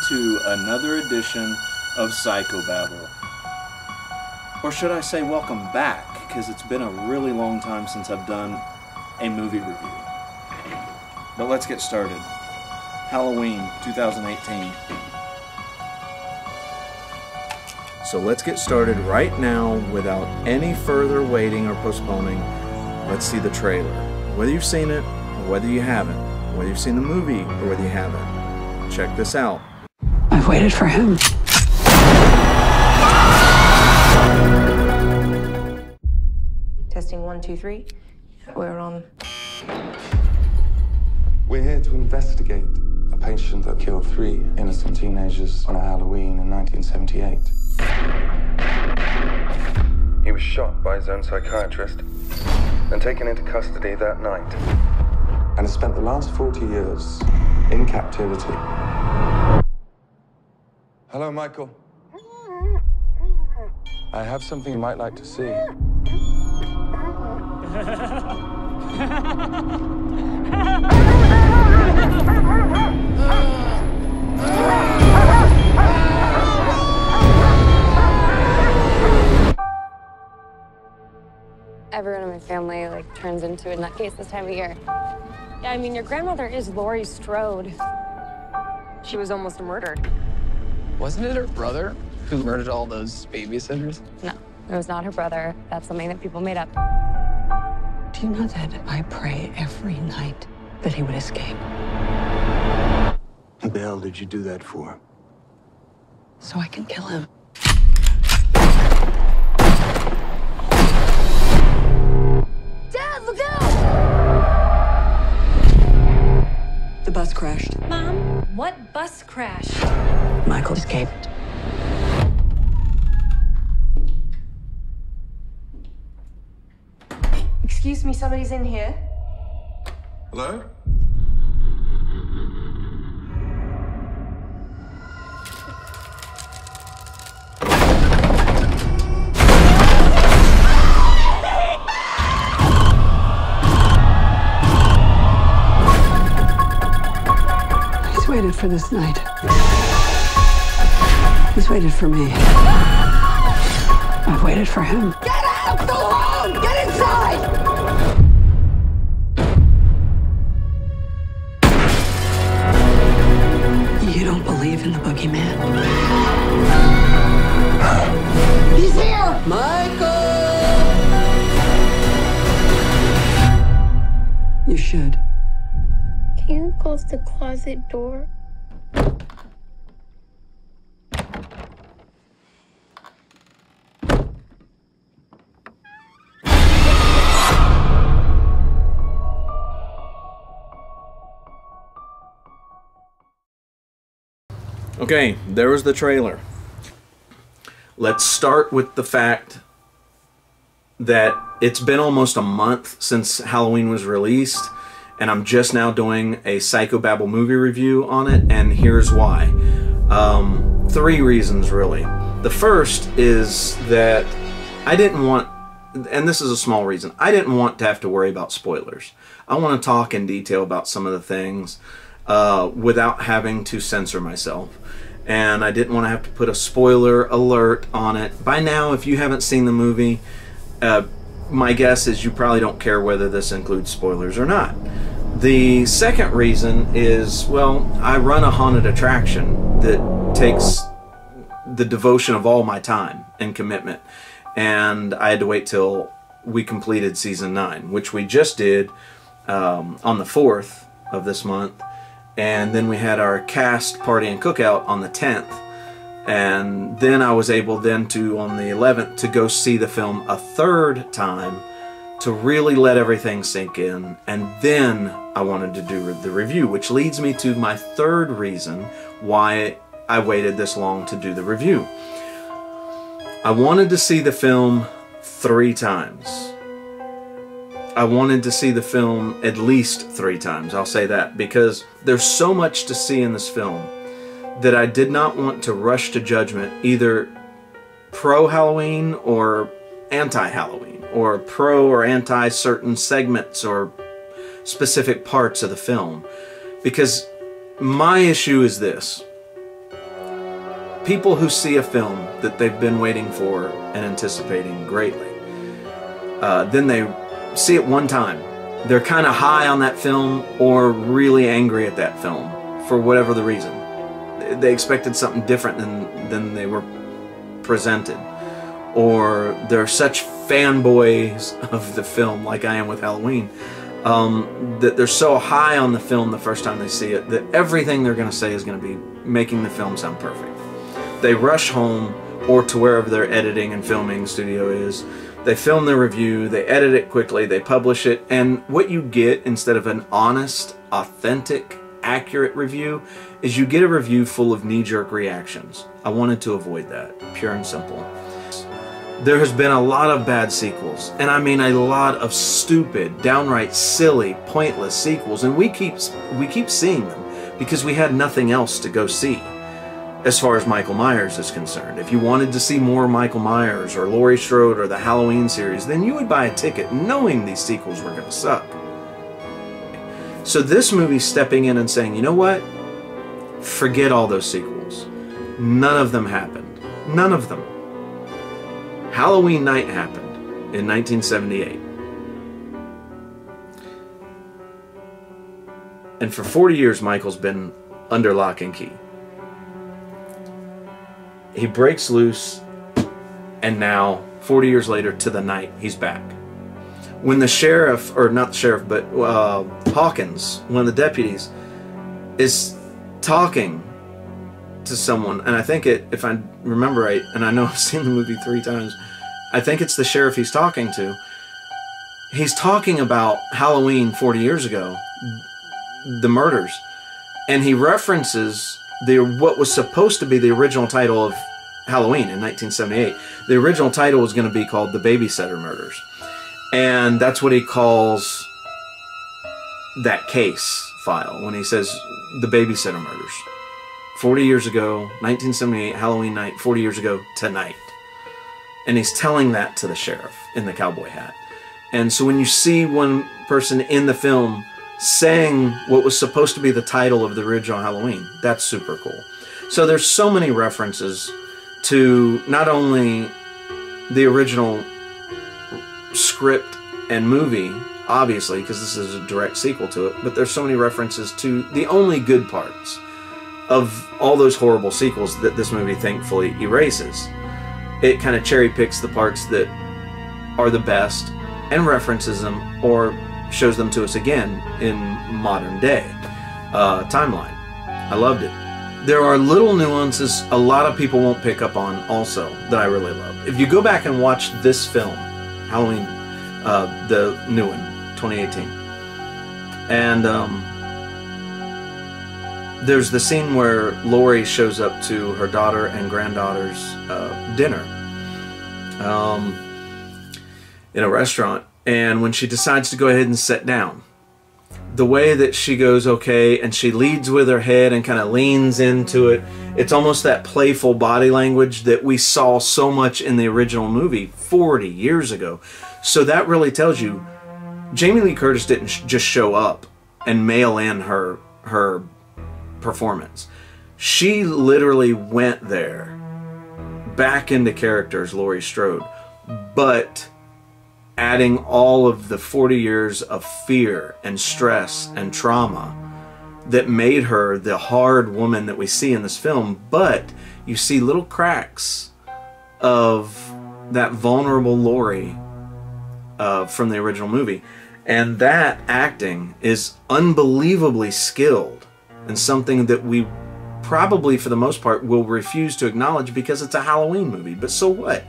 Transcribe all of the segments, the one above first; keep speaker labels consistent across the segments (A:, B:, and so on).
A: to another edition of Babble. Or should I say welcome back, because it's been a really long time since I've done a movie review. But let's get started. Halloween 2018. So let's get started right now without any further waiting or postponing. Let's see the trailer. Whether you've seen it or whether you haven't, whether you've seen the movie or whether you haven't, check this out.
B: I've waited for him.
C: Testing 1, 2, 3. We're on.
D: We're here to investigate a patient that killed 3 innocent teenagers on a Halloween in 1978. He was shot by his own psychiatrist and taken into custody that night, and has spent the last 40 years in captivity. Hello, Michael. I have something you might like to see.
E: Everyone in my family turns into a nutcase this time of year. Yeah, I mean, your grandmother is Laurie Strode.
C: She was almost murdered.
F: Wasn't it her brother who murdered all those babysitters?
E: No, it was not her brother. That's something that people made up.
B: Do you know that I pray every night that he would escape?
G: What the hell did you do that for?
B: So I can kill him.
E: Dad, look out!
B: The bus crashed.
E: Mom, what bus crash?
B: Michael escaped.
C: Excuse me, somebody's in here.
D: Hello?
B: He's waited for this night. He's waited for me. I've waited for him.
E: Get out of the room! Get inside!
B: You don't believe in the boogeyman?
E: He's here!
B: Michael! You should.
H: Can you close the closet door?
A: Okay, there was the trailer. Let's start with the fact that it's been almost a month since Halloween was released, and I'm just now doing a Babble movie review on it, and here's why. 3 reasons, really. The first is that I didn't want, and this is a small reason, I didn't want to have to worry about spoilers. I want to talk in detail about some of the things without having to censor myself. And I didn't want to have to put a spoiler alert on it. By now, if you haven't seen the movie, my guess is you probably don't care whether this includes spoilers or not. The second reason is, well, I run a haunted attraction that takes the devotion of all my time and commitment. And I had to wait till we completed season 9, which we just did on the 4th of this month. And then we had our cast party and cookout on the 10th. And then I was able then to, on the 11th, to go see the film a 3rd time to really let everything sink in. And then I wanted to do the review, which leads me to my 3rd reason why I waited this long to do the review. I wanted to see the film 3 times. I wanted to see the film at least 3 times, I'll say that, because there's so much to see in this film that I did not want to rush to judgment, either pro-Halloween or anti-Halloween, or pro or anti certain segments or specific parts of the film. Because my issue is this. people who see a film that they've been waiting for and anticipating greatly, then they see it one time. They're kind of high on that film or really angry at that film for whatever the reason. They expected something different than they were presented. Or they're such fanboys of the film, like I am with Halloween, that they're so high on the film the first time they see it that everything they're going to say is going to be making the film sound perfect. They rush home or to wherever their editing and filming studio is. They film their review, they edit it quickly, they publish it, and what you get instead of an honest, authentic, accurate review is you get a review full of knee-jerk reactions. I wanted to avoid that, pure and simple. There has been a lot of bad sequels, and I mean a lot of stupid, downright silly, pointless sequels, and we keep seeing them because we had nothing else to go see as far as Michael Myers is concerned. If you wanted to see more Michael Myers or Laurie Strode or the Halloween series, then you would buy a ticket knowing these sequels were going to suck. So this movie stepping in and saying, you know what? Forget all those sequels. None of them happened. None of them. Halloween Night happened in 1978. And for 40 years, Michael's been under lock and key. He breaks loose, and now, 40 years later, to the night, he's back. When the sheriff, or not the sheriff, but Hawkins, one of the deputies, is talking to someone, and I think if I remember right, and I know I've seen the movie 3 times, I think it's the sheriff he's talking to. He's talking about Halloween 40 years ago, the murders, and he references what was supposed to be the original title of Halloween in 1978. The original title was going to be called The Babysitter Murders, and that's what he calls that case file when he says The Babysitter Murders. 40 years ago, 1978, Halloween night, 40 years ago tonight. And he's telling that to the sheriff in the cowboy hat. And so when you see one person in the film saying what was supposed to be the title of the original Halloween, that's super cool. So there's so many references to not only the original script and movie, obviously, because this is a direct sequel to it, but there's so many references to the only good parts of all those horrible sequels that this movie thankfully erases. It kind of cherry picks the parts that are the best and references them or shows them to us again in modern day timeline. I loved it. There are little nuances a lot of people won't pick up on also that I really love. If you go back and watch this film, Halloween, the new one, 2018, and there's the scene where Laurie shows up to her daughter and granddaughter's dinner in a restaurant, and when she decides to go ahead and sit down, the way that she goes okay and she leads with her head and kind of leans into it, it's almost that playful body language that we saw so much in the original movie 40 years ago. So that really tells you Jamie Lee Curtis didn't just show up and mail in her performance. She literally went there back into character as Laurie Strode, but adding all of the 40 years of fear and stress and trauma that made her the hard woman that we see in this film. But you see little cracks of that vulnerable Laurie from the original movie, and that acting is unbelievably skilled and something that we probably for the most part will refuse to acknowledge because it's a Halloween movie. But so what?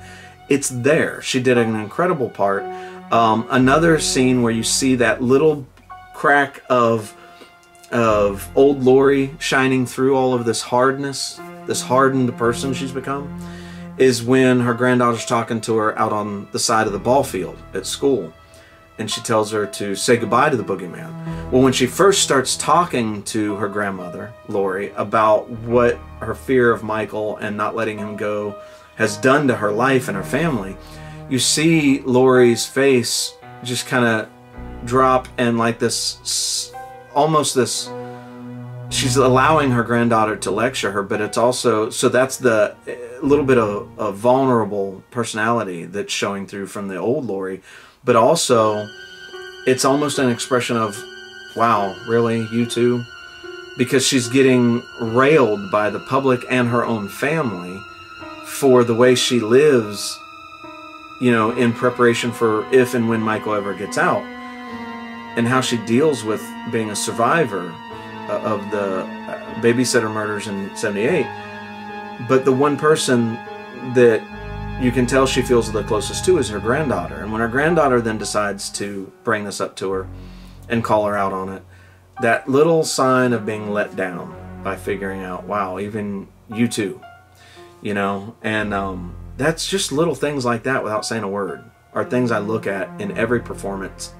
A: It's there. She did an incredible part. Another scene where you see that little crack of old Laurie shining through all of this hardness, this hardened person she's become, is when her granddaughter's talking to her out on the side of the ball field at school, and she tells her to say goodbye to the boogeyman. Well, when she first starts talking to her grandmother, Laurie, about what her fear of Michael and not letting him go has done to her life and her family, you see Laurie's face just kind of drop, and like this, almost this, she's allowing her granddaughter to lecture her, but it's also, so that's the little bit of a vulnerable personality that's showing through from the old Laurie, but also it's almost an expression of, wow, really, you two? Because she's getting railed by the public and her own family for the way she lives, you know, in preparation for if and when Michael ever gets out, and how she deals with being a survivor of the babysitter murders in '78. But the one person that you can tell she feels the closest to is her granddaughter. And when her granddaughter then decides to bring this up to her and call her out on it, that little sign of being let down by figuring out, wow, even you too, you know, and that's just little things like that without saying a word are things I look at in every performance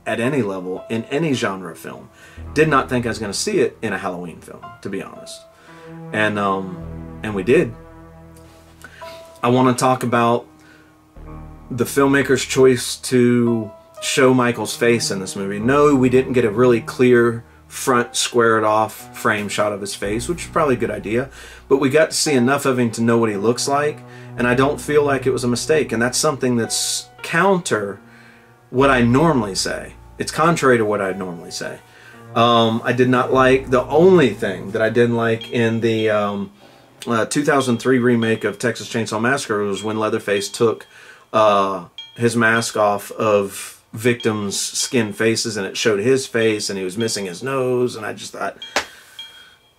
A: at any level in any genre of film. Did not think I was going to see it in a Halloween film, to be honest, and we did. I want to talk about the filmmaker's choice to show Michael's face in this movie. No, we didn't get a really clear front squared off frame shot of his face, which is probably a good idea, but we got to see enough of him to know what he looks like, and I don't feel like it was a mistake, and that's something that's counter what I normally say. It's contrary to what I normally say. I did not like, the only thing that I didn't like in the 2003 remake of Texas Chainsaw Massacre was when Leatherface took his mask off of victims' skin faces, and it showed his face, and he was missing his nose, and I just thought,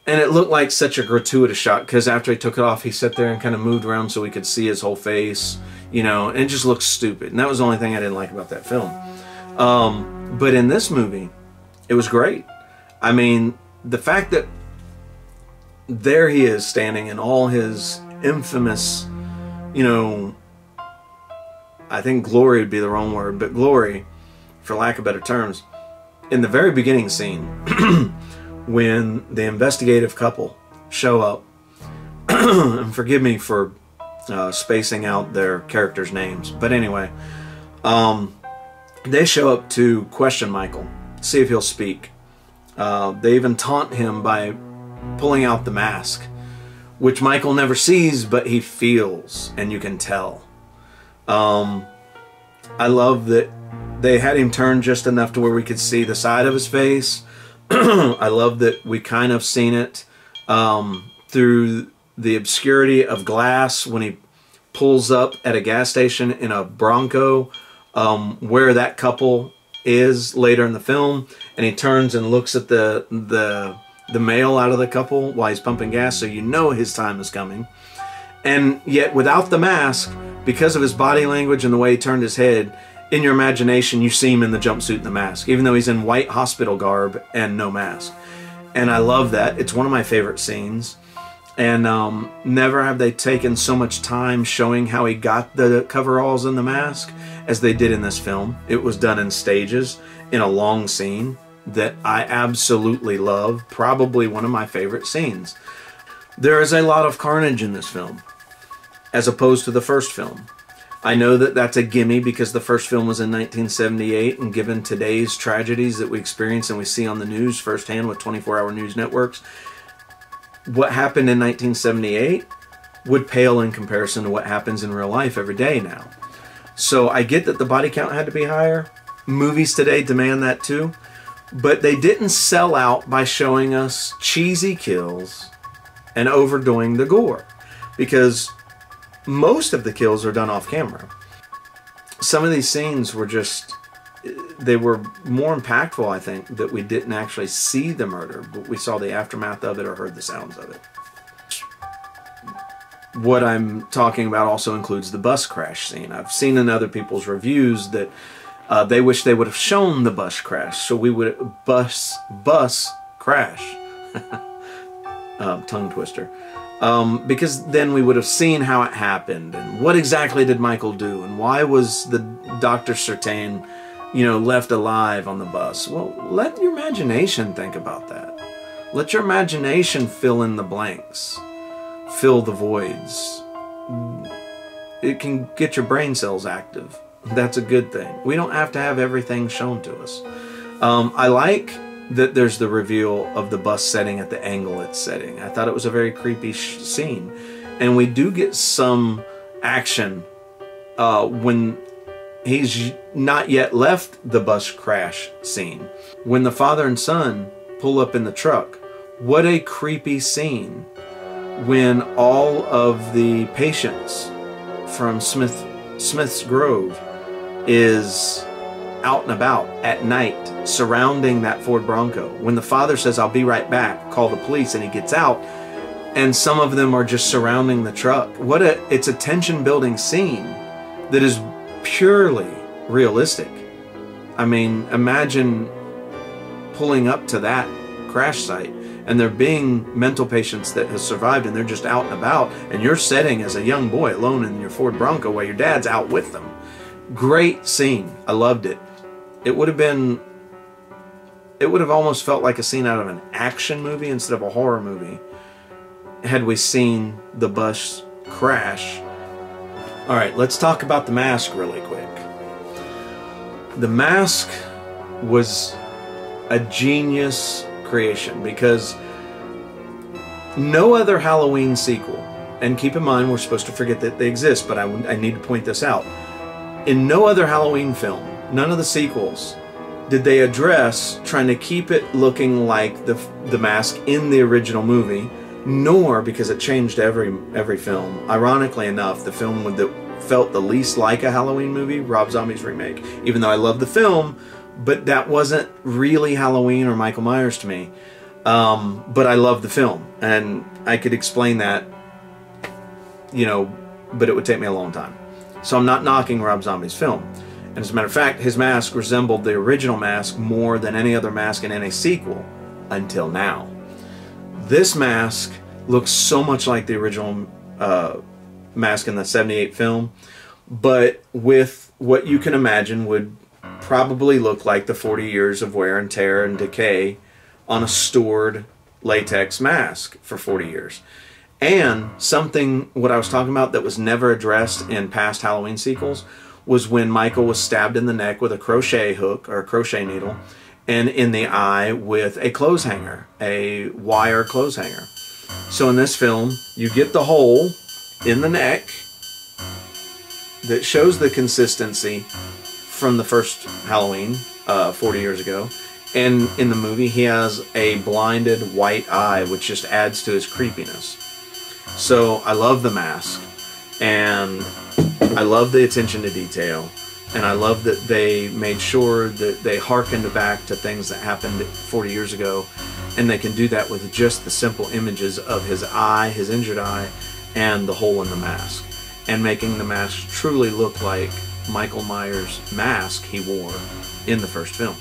A: and it looked like such a gratuitous shot, because after he took it off, he sat there and kind of moved around so we could see his whole face, you know, and it just looked stupid, and that was the only thing I didn't like about that film. But in this movie, it was great. I mean, the fact that there he is standing in all his infamous, you know, I think glory would be the wrong word, but glory, for lack of better terms, in the very beginning scene, when the investigative couple show up, and forgive me for spacing out their characters' names, but anyway, they show up to question Michael, see if he'll speak. They even taunt him by pulling out the mask, which Michael never sees, but he feels, and you can tell. I love that they had him turn just enough to where we could see the side of his face. I love that we kind of seen it through the obscurity of glass when he pulls up at a gas station in a Bronco, where that couple is later in the film, and he turns and looks at the male out of the couple while he's pumping gas, so you know his time is coming. And yet without the mask, because of his body language and the way he turned his head, in your imagination you see him in the jumpsuit and the mask, even though he's in white hospital garb and no mask. And I love that. It's one of my favorite scenes. And never have they taken so much time showing how he got the coveralls and the mask as they did in this film. It was done in stages in a long scene that I absolutely love. Probably one of my favorite scenes. There is a lot of carnage in this film, as opposed to the first film. I know that that's a gimme because the first film was in 1978, and given today's tragedies that we experience and we see on the news firsthand with 24-hour news networks, what happened in 1978 would pale in comparison to what happens in real life every day now. So I get that the body count had to be higher. Movies today demand that too. But they didn't sell out by showing us cheesy kills and overdoing the gore, because most of the kills are done off camera. Some of these scenes were just, they were more impactful, I think, that we didn't actually see the murder, but we saw the aftermath of it or heard the sounds of it. What I'm talking about also includes the bus crash scene. I've seen in other people's reviews that they wish they would have shown the bus crash, so we would bus crash. Tongue twister. Because then we would have seen how it happened and what exactly did Michael do and why was the Dr. Sertain, you know, left alive on the bus. Well, let your imagination think about that. Let your imagination fill in the blanks, fill the voids. It can get your brain cells active. That's a good thing. We don't have to have everything shown to us. I like that there's the reveal of the bus setting at the angle it's setting. I thought it was a very creepy scene. And we do get some action when he's not yet left the bus crash scene. When the father and son pull up in the truck, what a creepy scene when all of the patients from Smith's Grove is out and about at night surrounding that Ford Bronco. When the father says, "I'll be right back, call the police," and he gets out, and some of them are just surrounding the truck. It's a tension building scene that is purely realistic. I mean, imagine pulling up to that crash site and there being mental patients that have survived and they're just out and about, and you're sitting as a young boy alone in your Ford Bronco while your dad's out with them. Great scene. I loved it. It would have almost felt like a scene out of an action movie instead of a horror movie had we seen the bus crash. All right, let's talk about The Mask really quick. The Mask was a genius creation because no other Halloween sequel, and keep in mind we're supposed to forget that they exist, but I need to point this out. In no other Halloween film, none of the sequels, did they address trying to keep it looking like the Mask in the original movie, nor, because it changed every film. Ironically enough, the film that felt the least like a Halloween movie, Rob Zombie's remake, even though I love the film, but that wasn't really Halloween or Michael Myers to me. But I love the film, and I could explain that, you know, but it would take me a long time. So I'm not knocking Rob Zombie's film. And as a matter of fact, his mask resembled the original Mask more than any other mask in any sequel until now. This mask looks so much like the original Mask in the '78 film, but with what you can imagine would probably look like the 40 years of wear and tear and decay on a stored latex mask for 40 years. And something, what I was talking about that was never addressed in past Halloween sequels, was when Michael was stabbed in the neck with a crochet hook or a crochet needle, and in the eye with a clothes hanger, a wire clothes hanger. So in this film, you get the hole in the neck that shows the consistency from the first Halloween 40 years ago. And in the movie, he has a blinded white eye, which just adds to his creepiness. So I love the mask, and I love the attention to detail, and I love that they made sure that they hearkened back to things that happened 40 years ago, and they can do that with just the simple images of his eye, his injured eye, and the hole in the mask, and making the mask truly look like Michael Myers' mask he wore in the first film.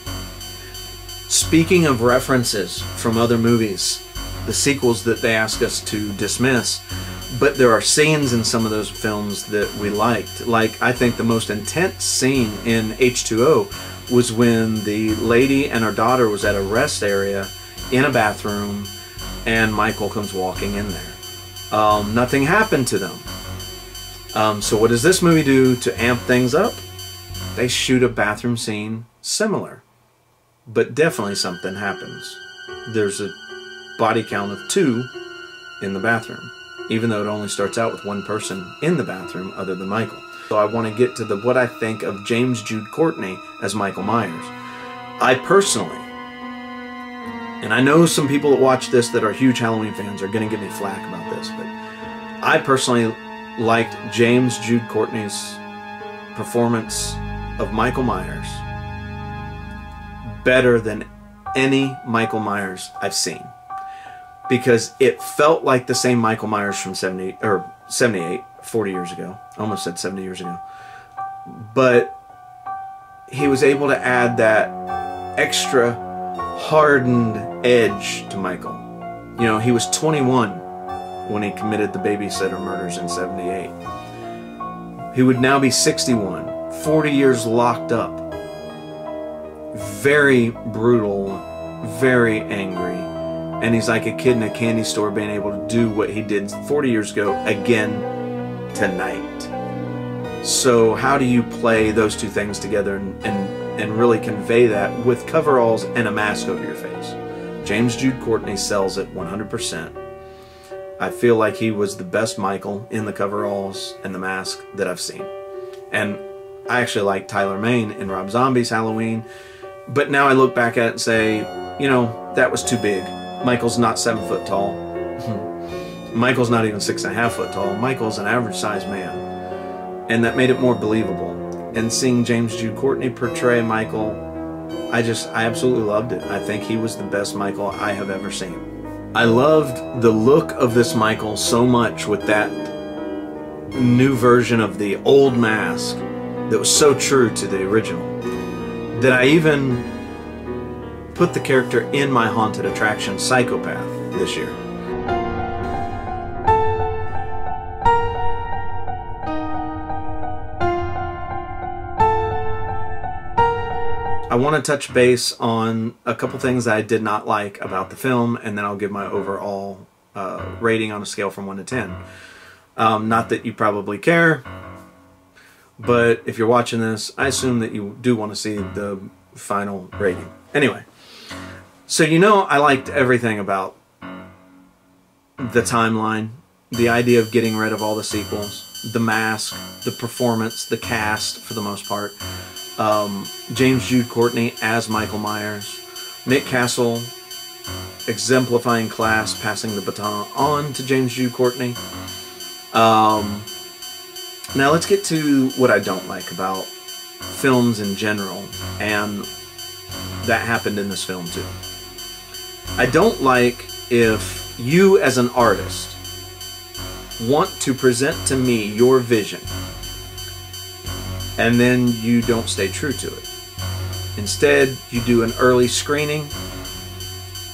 A: Speaking of references from other movies, the sequels that they ask us to dismiss, but there are scenes in some of those films that we liked. Like, I think the most intense scene in H2O was when the lady and her daughter was at a rest area in a bathroom, and Michael comes walking in there. Nothing happened to them. So what does this movie do to amp things up? They shoot a bathroom scene similar, but definitely something happens. There's a body count of 2 in the bathroom, even though it only starts out with 1 person in the bathroom other than Michael. So I want to get to what I think of James Jude Courtney as Michael Myers. I personally, and I know some people that watch this that are huge Halloween fans are going to give me flack about this, but I personally liked James Jude Courtney's performance of Michael Myers better than any Michael Myers I've seen, because it felt like the same Michael Myers from 78, 40 years ago. I almost said 70 years ago. But he was able to add that extra hardened edge to Michael. You know, he was 21 when he committed the babysitter murders in 78. He would now be 61, 40 years locked up. Very brutal, very angry, and he's like a kid in a candy store being able to do what he did 40 years ago again tonight. So how do you play those two things together and and really convey that with coveralls and a mask over your face. James Jude Courtney sells it 100%. I feel like he was the best Michael in the coveralls and the mask that I've seen. And I actually like Tyler Mane in Rob Zombie's Halloween, but now I look back at it and say, you know, that was too big. Michael's not 7 foot tall. Michael's not even 6.5 foot tall. Michael's an average sized man. And that made it more believable. And seeing James Jude Courtney portray Michael, I absolutely loved it. I think he was the best Michael I have ever seen. I loved the look of this Michael so much with that new version of the old mask that was so true to the original that I even put the character in my haunted attraction Psychopath this year. I want to touch base on a couple things that I did not like about the film, and then I'll give my overall rating on a scale from 1 to 10. Not that you probably care, but if you're watching this, I assume that you do want to see the final rating. Anyway, so you know I liked everything about the timeline, the idea of getting rid of all the sequels, the mask, the performance, the cast for the most part. James Jude Courtney as Michael Myers, Nick Castle exemplifying class, passing the baton on to James Jude Courtney. Now let's get to what I don't like about films in general, and that happened in this film too. I don't like if you as an artist want to present to me your vision and then you don't stay true to it. Instead, you do an early screening.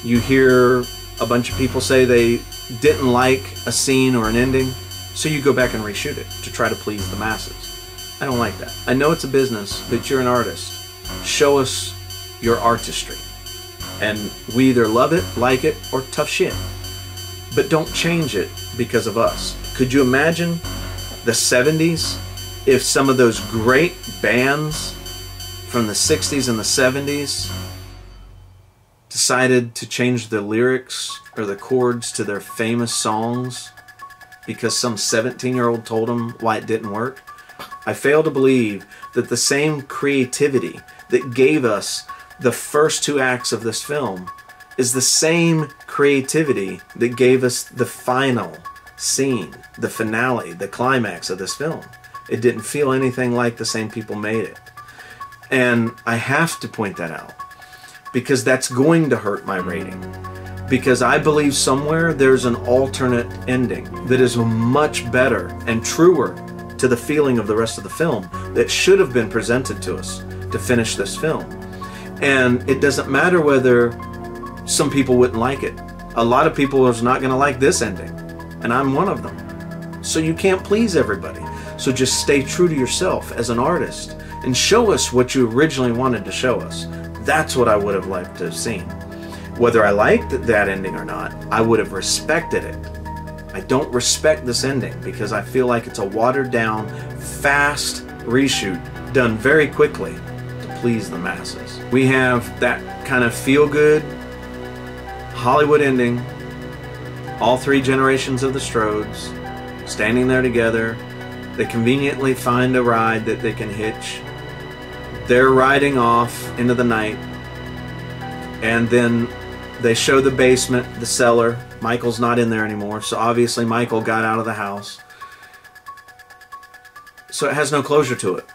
A: You hear a bunch of people say they didn't like a scene or an ending, so you go back and reshoot it to try to please the masses. I don't like that. I know it's a business, but you're an artist. Show us your artistry. And we either love it, like it, or tough shit. But don't change it because of us. Could you imagine the 70s if some of those great bands from the 60s and the 70s decided to change the lyrics or the chords to their famous songs because some 17-year-old told them why it didn't work? I fail to believe that the same creativity that gave us the first 2 acts of this film is the same creativity that gave us the final scene, the finale, the climax of this film. It didn't feel anything like the same people made it. And I have to point that out because that's going to hurt my rating. Because I believe somewhere there's an alternate ending that is much better and truer to the feeling of the rest of the film that should have been presented to us to finish this film. And it doesn't matter whether some people wouldn't like it. A lot of people are not going to like this ending, and I'm one of them. So you can't please everybody. So just stay true to yourself as an artist and show us what you originally wanted to show us. That's what I would have liked to have seen. Whether I liked that ending or not, I would have respected it. I don't respect this ending because I feel like it's a watered down, fast reshoot done very quickly to please the masses. We have that kind of feel-good Hollywood ending, all 3 generations of the Strodes standing there together. They conveniently find a ride that they can hitch. They're riding off into the night, and then they show the basement, the cellar. Michael's not in there anymore, so obviously Michael got out of the house. So it has no closure to it.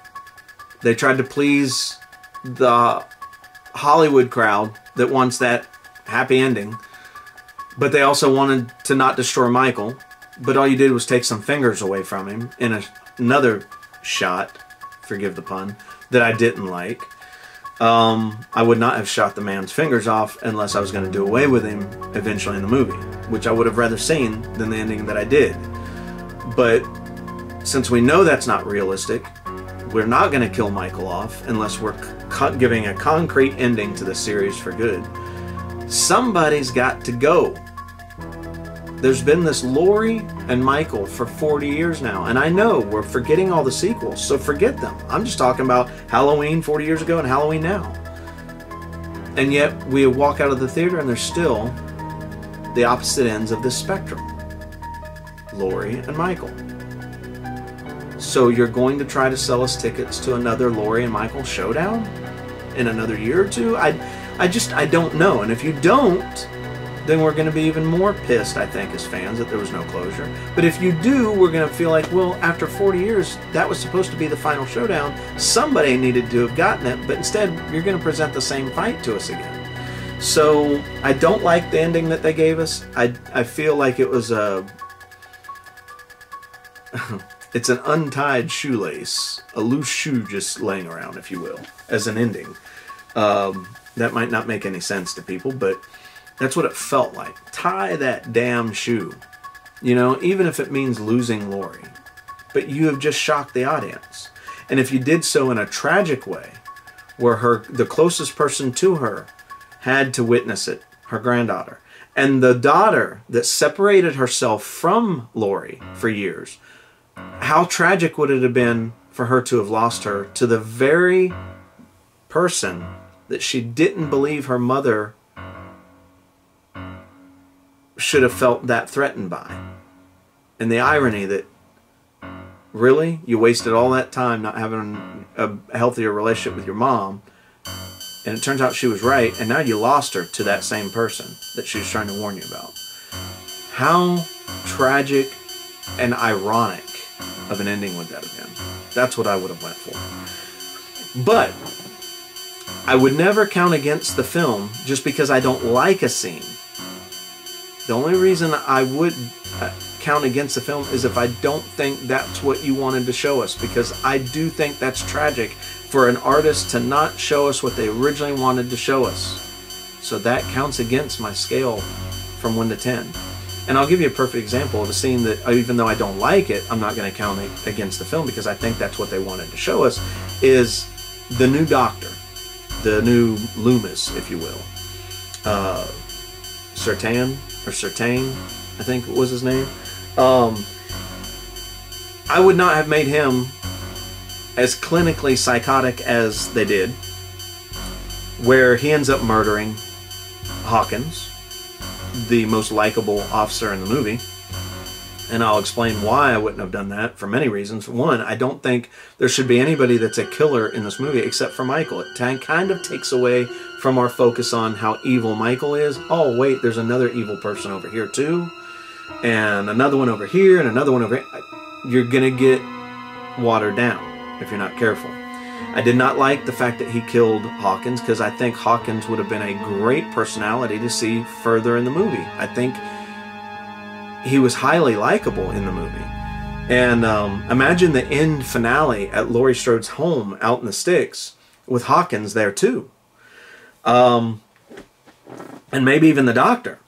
A: They tried to please the Hollywood crowd that wants that happy ending, but they also wanted to not destroy Michael. But all you did was take some fingers away from him in another shot, forgive the pun, that I didn't like. I would not have shot the man's fingers off unless I was going to do away with him eventually in the movie, which I would have rather seen than the ending that I did. But since we know that's not realistic, we're not going to kill Michael off unless we're giving a concrete ending to the series for good. Somebody's got to go. there's been this Laurie and Michael for 40 years now. And I know we're forgetting all the sequels, so forget them. I'm just talking about Halloween 40 years ago and Halloween now. And yet we walk out of the theater and there's still the opposite ends of this spectrum. Laurie and Michael. So you're going to try to sell us tickets to another Laurie and Michael showdown in another year or two? I don't know. And if you don't, then we're going to be even more pissed, I think, as fans that there was no closure. But if you do, we're going to feel like, well, after 40 years, that was supposed to be the final showdown. Somebody needed to have gotten it, but instead, you're going to present the same fight to us again. So I don't like the ending that they gave us. I feel like it was a... It's an untied shoelace, a loose shoe just laying around, if you will, as an ending. That might not make any sense to people, but that's what it felt like. Tie that damn shoe. You know, even if it means losing Laurie. But you have just shocked the audience. And if you did so in a tragic way, where the closest person to her had to witness it, her granddaughter, and the daughter that separated herself from Laurie for years, how tragic would it have been for her to have lost her to the very person that she didn't believe her mother should have felt that threatened by. And the irony that, really? You wasted all that time not having a healthier relationship with your mom, and it turns out she was right, and now you lost her to that same person that she was trying to warn you about. How tragic and ironic of an ending would that have been? That's what I would have went for. But I would never count against the film just because I don't like a scene. The only reason I would count against the film is if I don't think that's what you wanted to show us, because I do think that's tragic for an artist to not show us what they originally wanted to show us. So that counts against my scale from 1 to 10. And I'll give you a perfect example of a scene that, even though I don't like it, I'm not going to count it against the film because I think that's what they wanted to show us, is the new Doctor, the new Loomis, if you will. Sertan, I think was his name. I would not have made him as clinically psychotic as they did, where he ends up murdering Hawkins, the most likable officer in the movie. And I'll explain why I wouldn't have done that for many reasons. One, I don't think there should be anybody that's a killer in this movie except for Michael. It kind of takes away from our focus on how evil Michael is. Oh, wait, there's another evil person over here too. And another one over here and another one over here. You're going to get watered down if you're not careful. I did not like the fact that he killed Hawkins, because I think Hawkins would have been a great personality to see further in the movie. I think he was highly likable in the movie. And imagine the end finale at Laurie Strode's home out in the sticks with Hawkins there too. And maybe even the doctor,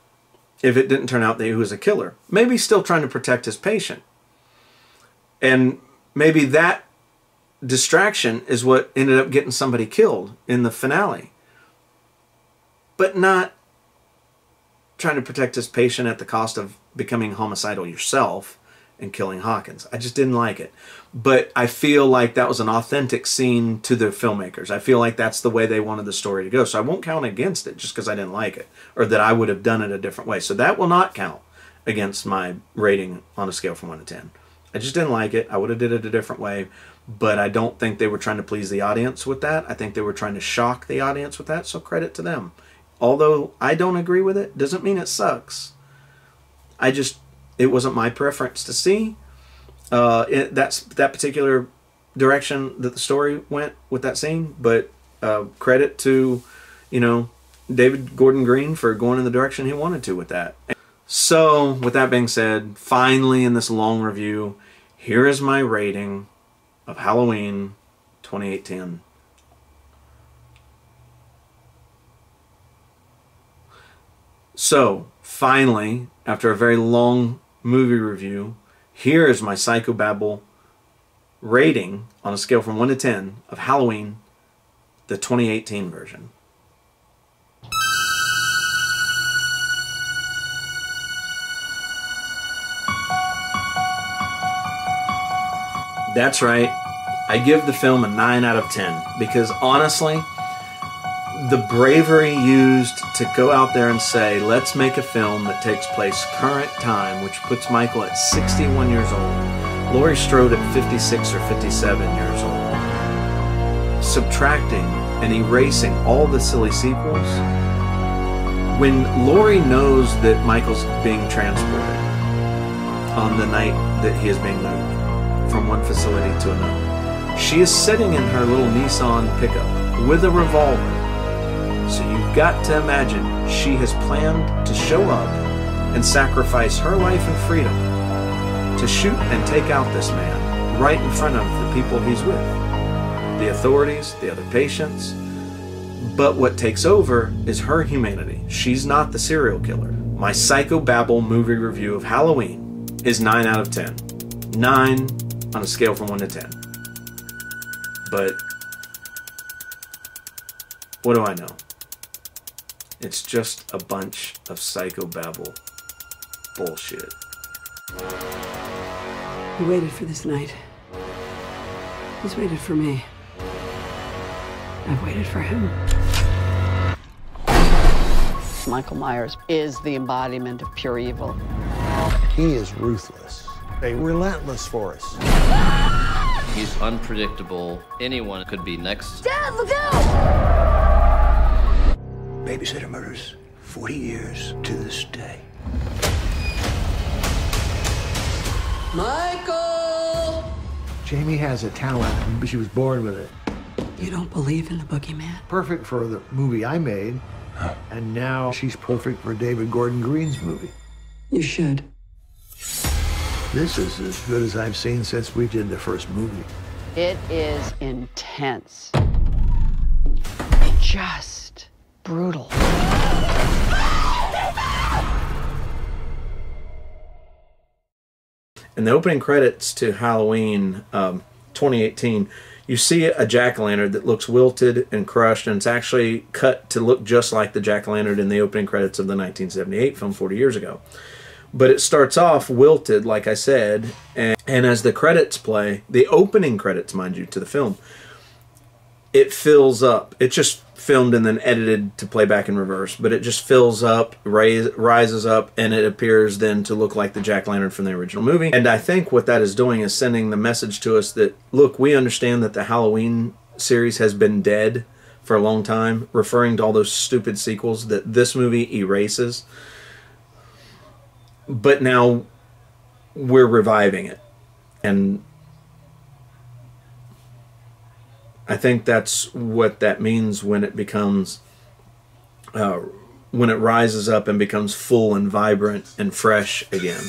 A: if it didn't turn out that he was a killer. Maybe still trying to protect his patient. And maybe that distraction is what ended up getting somebody killed in the finale. But not trying to protect his patient at the cost of becoming homicidal yourself and killing Hawkins. I just didn't like it. But I feel like that was an authentic scene to the filmmakers. I feel like that's the way they wanted the story to go. So I won't count against it just because I didn't like it, or that I would have done it a different way. So that will not count against my rating on a scale from 1 to 10. I just didn't like it. I would have did it a different way. But I don't think they were trying to please the audience with that. I think they were trying to shock the audience with that. So credit to them. Although I don't agree with it, doesn't mean it sucks. It wasn't my preference to see. That's that particular direction that the story went with that scene. But credit to, David Gordon Green for going in the direction he wanted to with that. So with that being said, finally in this long review, here is my rating of Halloween 2018. So finally, after a very long movie review, here is my Psychobabble rating on a scale from 1 to 10 of Halloween, the 2018 version. That's right. I give the film a 9 out of 10 because honestly, the bravery used to go out there and say, let's make a film that takes place current time, which puts Michael at 61 years old, Laurie Strode at 56 or 57 years old, subtracting and erasing all the silly sequels. When Laurie knows that Michael's being transported on the night that he is being moved from one facility to another, she is sitting in her little Nissan pickup with a revolver. So you've got to imagine she has planned to show up and sacrifice her life and freedom to shoot and take out this man right in front of the people he's with, the authorities, the other patients. But what takes over is her humanity. She's not the serial killer. My Psycho Babble movie review of Halloween is 9 out of 10. 9 on a scale from 1 to 10. But what do I know? It's just a bunch of psychobabble bullshit.
B: He waited for this night. He's waited for me. I've waited for him. Michael Myers is the embodiment of pure evil.
G: He is ruthless, a relentless force.
I: He's unpredictable. Anyone could be next.
H: Dad, look out!
J: Babysitter murders, 40 years to this day.
B: Michael!
G: Jamie has a talent, but she was born with it.
B: You don't believe in the boogeyman?
G: Perfect for the movie I made, and now she's perfect for David Gordon Green's movie.
B: You should.
G: This is as good as I've seen since we did the first movie.
B: It is intense. Just brutal.
A: In the opening credits to Halloween 2018, you see a jack-o'-lantern that looks wilted and crushed, and it's actually cut to look just like the jack-o'-lantern in the opening credits of the 1978 film 40 years ago. But it starts off wilted, like I said, and as the credits play, the opening credits, mind you, to the film, it fills up. It's just filmed and then edited to play back in reverse, but it just fills up, rises up, and it appears then to look like the jack-o'-lantern from the original movie. And I think what that is doing is sending the message to us that, look, we understand that the Halloween series has been dead for a long time, referring to all those stupid sequels that this movie erases. But now we're reviving it. And I think that's what that means when it becomes, when it rises up and becomes full and vibrant and fresh again.